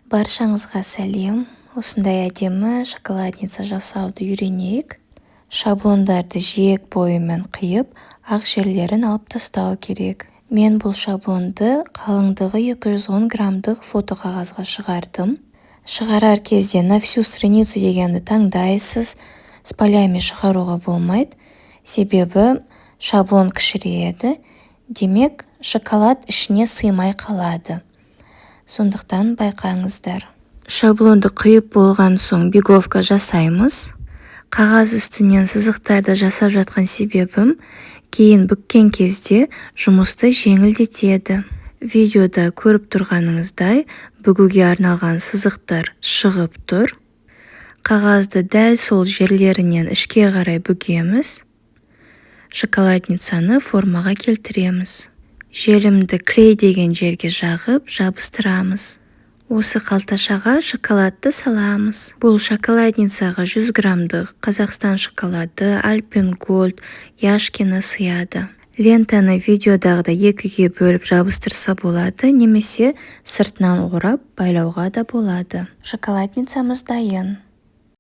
Баршаңызға сәлем. Осындай әдемі шоколадница жасауды үйренейік. Шаблондарды жиек бойымен қиып, ақ жерлерін алып тастау керек. Мен бұл шаблонды қалыңдығы 210 граммдық фотоқағазға шығардым. Шығарар кезде на всю страницу дегенді таңдайсыз, с полями шығаруға болмайды. Себебі шаблон кішірейеді, демек шоколад ішіне сыймай қалады. Сондықтан байқаңыздар. Шаблонды қиып болған соң беговка жасаймыз. Қағаз үстінен сызықтарды жасап жатқан себебім, кейін бүккен кезде жұмысты жеңілдетеді. Видеода көріп тұрғаныңыздай, бүгуге арналған сызықтар шығып тұр. Қағазды дәл сол жерлерінен ішке қарай бүгеміз. Шоколадницаны формаға келтіреміз. Желімді клей деген жерге жағып, жабыстырамыз. Осы қалташаға шоколадты саламыз. Бұл шоколадницаға 100 граммдық Қазақстан шоколады, Альпен Голд, Яшкино сыяды. Лентаны видеодағыда екіге бөліп жабыстырса болады, немесе сыртынан орап байлауға да болады. Шоколадницамыз дайын.